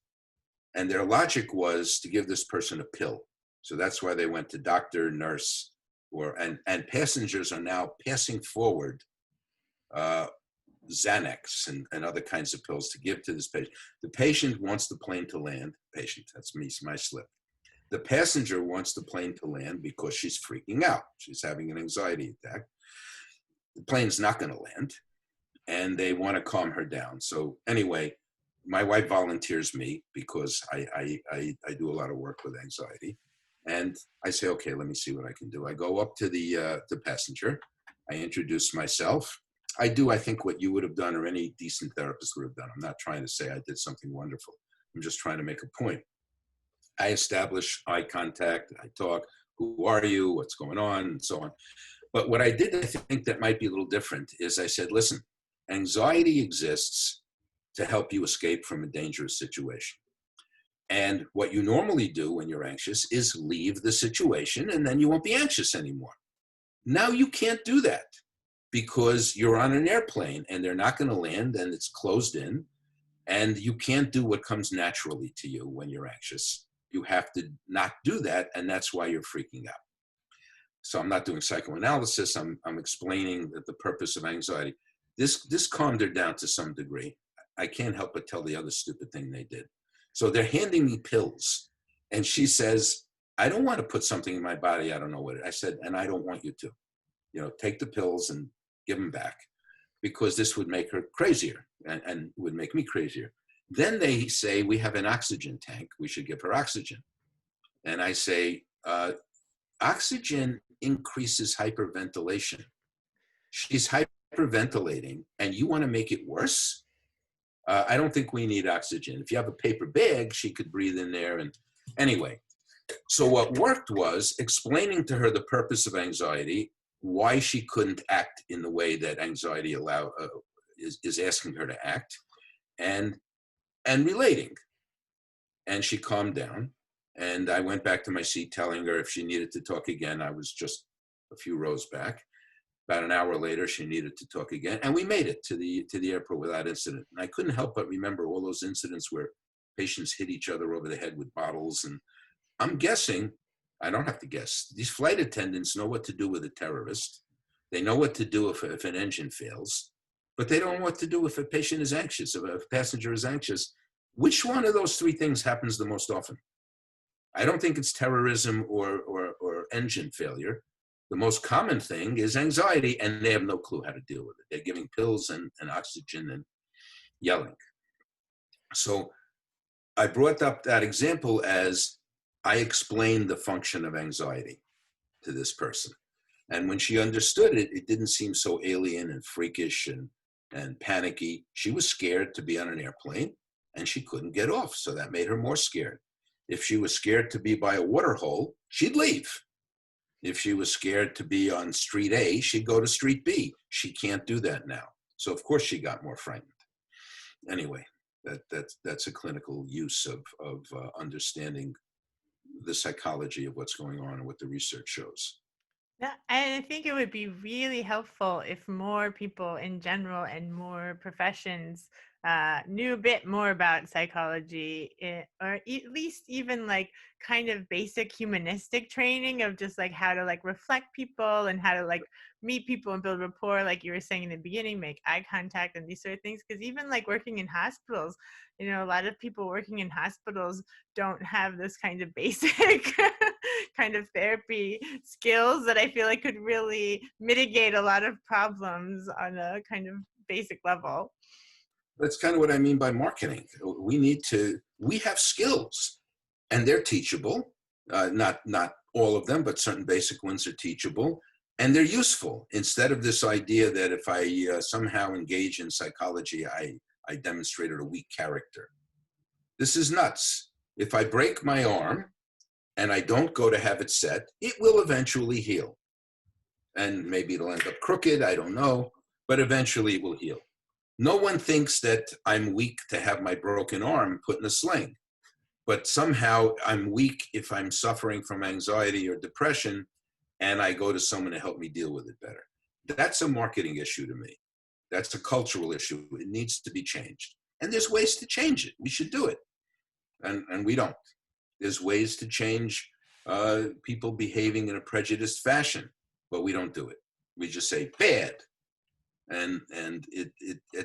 [SPEAKER 2] And their logic was to give this person a pill. So that's why they went to doctor, nurse, and passengers are now passing forward Xanax and other kinds of pills to give to this patient. The patient wants the plane to land. Patient, that's me, my slip. The passenger wants the plane to land because she's freaking out. She's having an anxiety attack. The plane's not going to land, and they want to calm her down. So anyway, my wife volunteers me because I do a lot of work with anxiety. And I say, okay, let me see what I can do. I go up to the passenger. I introduce myself. I do, I think, what you would have done or any decent therapist would have done. I'm not trying to say I did something wonderful. I'm just trying to make a point. I establish eye contact. I talk, who are you, what's going on, and so on. But what I did, I think that might be a little different, is I said, listen, anxiety exists to help you escape from a dangerous situation. And what you normally do when you're anxious is leave the situation, and then you won't be anxious anymore. Now you can't do that because you're on an airplane and they're not going to land and it's closed in. And you can't do what comes naturally to you when you're anxious. You have to not do that, and that's why you're freaking out. So I'm not doing psychoanalysis. I'm explaining the purpose of anxiety. This calmed her down to some degree. I can't help but tell the other stupid thing they did. So they're handing me pills, and she says, I don't want to put something in my body. I don't know what it is. I said, and I don't want you to. Take the pills and give them back, because this would make her crazier and would make me crazier. Then they say, we have an oxygen tank. We should give her oxygen. And I say, oxygen increases hyperventilation. She's hyperventilating, and you want to make it worse? I don't think we need oxygen. If you have a paper bag, she could breathe in there. And anyway, so what worked was explaining to her the purpose of anxiety, why she couldn't act in the way that anxiety is asking her to act, and relating. And she calmed down. And I went back to my seat telling her if she needed to talk again. I was just a few rows back. About an hour later, she needed to talk again. And we made it to the airport without incident. And I couldn't help but remember all those incidents where patients hit each other over the head with bottles. And I'm guessing, I don't have to guess, these flight attendants know what to do with a terrorist. They know what to do if an engine fails, but they don't know what to do if a patient is anxious, if a passenger is anxious. Which one of those three things happens the most often? I don't think it's terrorism or engine failure. The most common thing is anxiety, and they have no clue how to deal with it. They're giving pills and oxygen and yelling. So I brought up that example as I explained the function of anxiety to this person. And when she understood it, it didn't seem so alien and freakish and panicky. She was scared to be on an airplane, and she couldn't get off, so that made her more scared. If she was scared to be by a water hole, she'd leave. If she was scared to be on street A, she'd go to street B. She can't do that now. So of course she got more frightened. Anyway, that's a clinical use of understanding the psychology of what's going on and what the research shows.
[SPEAKER 1] Yeah, I think it would be really helpful if more people in general and more professions knew a bit more about psychology, or at least even like kind of basic humanistic training of just like how to like reflect people and how to like meet people and build rapport, like you were saying in the beginning, make eye contact and these sort of things. Because even like working in hospitals, a lot of people working in hospitals don't have this kind of basic kind of therapy skills that I feel like could really mitigate a lot of problems on a kind of basic level.
[SPEAKER 2] That's kind of what I mean by marketing. We have skills, and they're teachable. Not all of them, but certain basic ones are teachable, and they're useful. Instead of this idea that if I somehow engage in psychology, I demonstrated a weak character. This is nuts. If I break my arm and I don't go to have it set, it will eventually heal. And maybe it'll end up crooked, I don't know, but eventually it will heal. No one thinks that I'm weak to have my broken arm put in a sling, but somehow I'm weak if I'm suffering from anxiety or depression and I go to someone to help me deal with it better. That's a marketing issue to me. That's a cultural issue. It needs to be changed. And there's ways to change it. We should do it. And we don't. There's ways to change people behaving in a prejudiced fashion, but we don't do it. We just say bad. And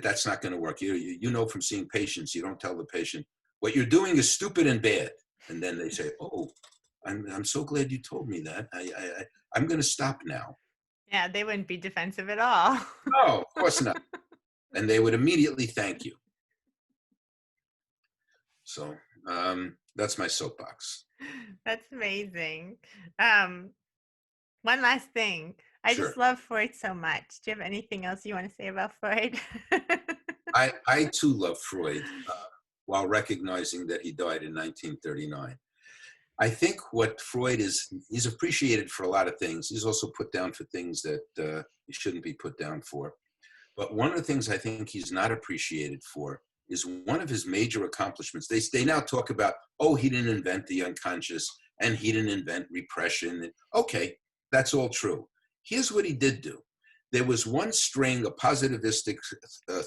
[SPEAKER 2] that's not going to work. You know from seeing patients, you don't tell the patient, what you're doing is stupid and bad. And then they say, oh, I'm so glad you told me that. I'm going to stop now.
[SPEAKER 1] Yeah, they wouldn't be defensive at all.
[SPEAKER 2] No, of course not. And they would immediately thank you. So that's my soapbox.
[SPEAKER 1] That's amazing. One last thing. I
[SPEAKER 2] Sure.
[SPEAKER 1] just love Freud so much. Do you have anything else you want to say about Freud?
[SPEAKER 2] I too love Freud, while recognizing that he died in 1939. I think what Freud is, he's appreciated for a lot of things. He's also put down for things that he shouldn't be put down for. But one of the things I think he's not appreciated for is one of his major accomplishments. They now talk about, oh, he didn't invent the unconscious and he didn't invent repression. Okay, that's all true. Here's what he did do. there was one string, a positivistic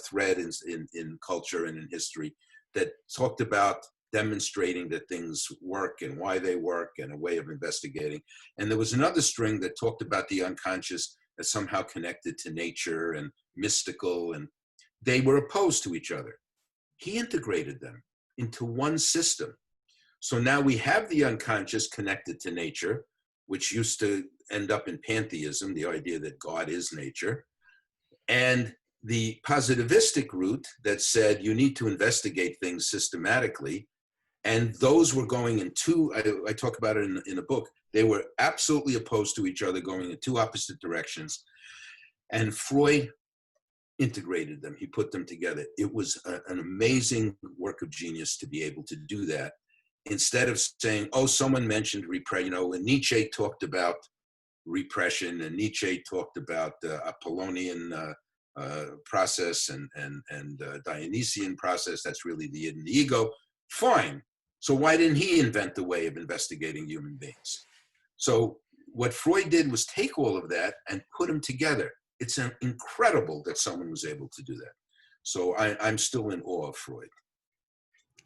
[SPEAKER 2] thread in culture and in history that talked about demonstrating that things work and why they work and a way of investigating. And there was another string that talked about the unconscious as somehow connected to nature and mystical, and they were opposed to each other. He integrated them into one system. So now we have the unconscious connected to nature, which used to end up in pantheism, the idea that God is nature, and the positivistic route that said you need to investigate things systematically. And those were going in two, I talk about it in a book, they were absolutely opposed to each other, going in two opposite directions. And Freud integrated them, he put them together. It was an amazing work of genius to be able to do that. Instead of saying, oh, someone mentioned repression, and Nietzsche talked about repression, and Nietzsche talked about Apollonian process and Dionysian process, that's really the id and the ego. Fine. So why didn't he invent the way of investigating human beings? So what Freud did was take all of that and put them together. It's incredible that someone was able to do that. So I'm still in awe of Freud.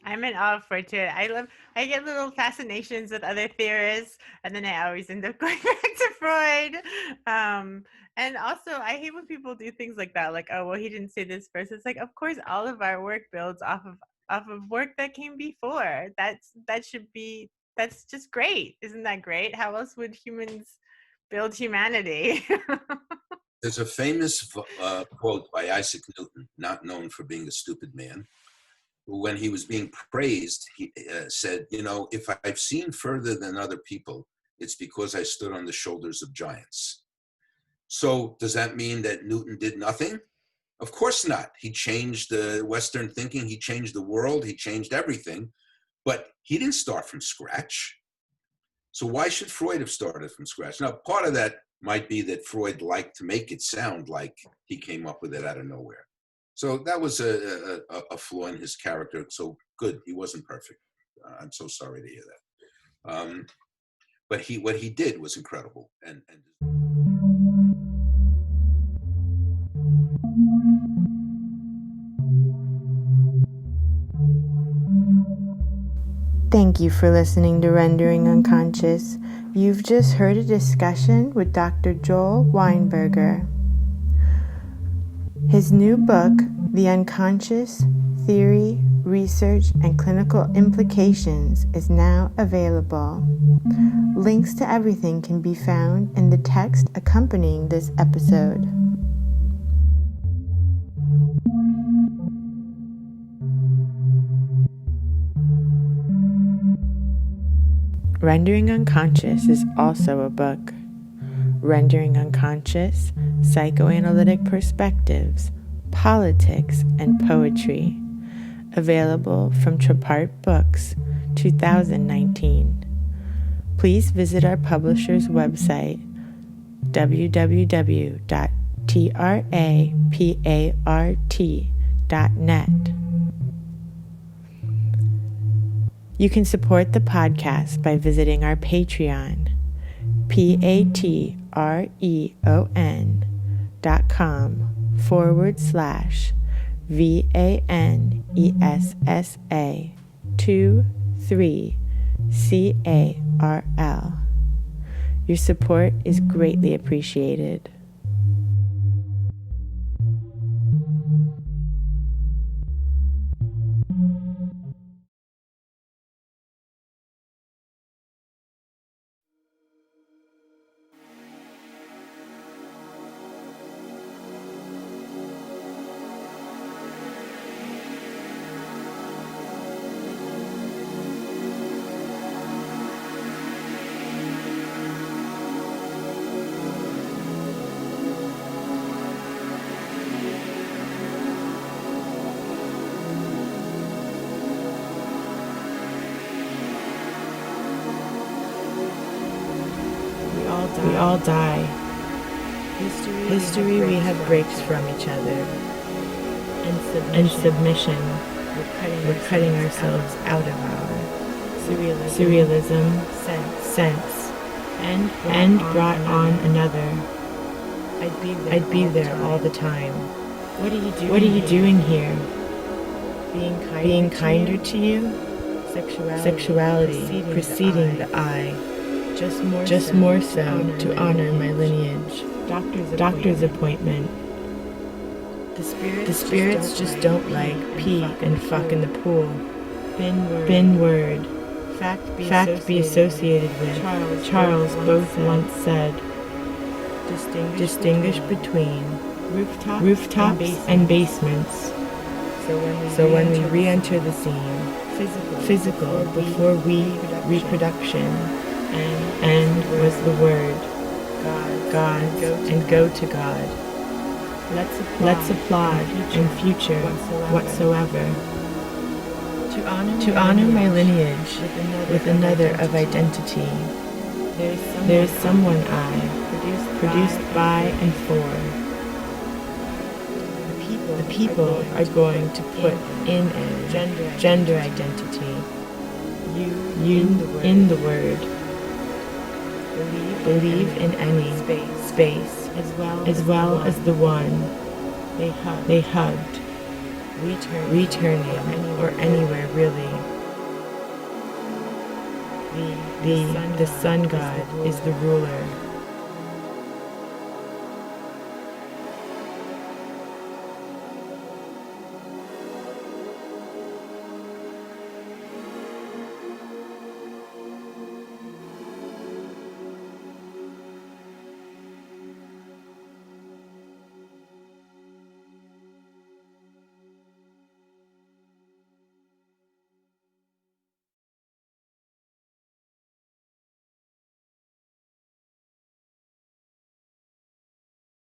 [SPEAKER 1] I'm in awe of Freud too. I get little fascinations with other theorists, and then I always end up going back to Freud. And also, I hate when people do things like that, like, oh, well, he didn't say this first. It's like, of course, all of our work builds off of work that came before. That's just great. Isn't that great? How else would humans build humanity?
[SPEAKER 2] There's a famous quote by Isaac Newton, not known for being a stupid man. When he was being praised, he said, if I've seen further than other people, it's because I stood on the shoulders of giants. So does that mean that Newton did nothing? Of course not. He changed the Western thinking. He changed the world. He changed everything. But he didn't start from scratch. So why should Freud have started from scratch? Now, part of that might be that Freud liked to make it sound like he came up with it out of nowhere. So that was a flaw in his character. So good, he wasn't perfect. I'm so sorry to hear that. But what he did was incredible. And
[SPEAKER 1] Thank you for listening to Rendering Unconscious. You've just heard a discussion with Dr. Joel Weinberger. His new book, The Unconscious, Theory, Research, and Clinical Implications, is now available. Links to everything can be found in the text accompanying this episode. Rendering Unconscious is also a book. Rendering Unconscious, Psychoanalytic Perspectives, Politics, and Poetry. Available from Trapart Books, 2019. Please visit our publisher's website, www.trapart.net. You can support the podcast by visiting our Patreon, patreon.com/VANESSA23CARL. Your support is greatly appreciated. We all die. History we have breaks from each other. And submission. We're cutting ourselves out of our surrealism, sense, and brought on another. I'd be there all the time. What are you doing here? Being kinder to you? Sexuality preceding the I. Just more so to honor my lineage. Doctor's appointment. The spirits just don't like pee and fuck in the pool. Bin word. Fact be associated with. Charles both once said. Distinguish between rooftops and basements. So when we re-enter the scene, physical before reproduction, and was the word, God's, and go to God. Let's applaud in future whatsoever. To honor my lineage with another of identity. There is someone I, produced by and for. The people are going to put in a gender identity. You in the word. Believe in any space as well as the one they hugged, returning or anywhere really. The sun god is the ruler.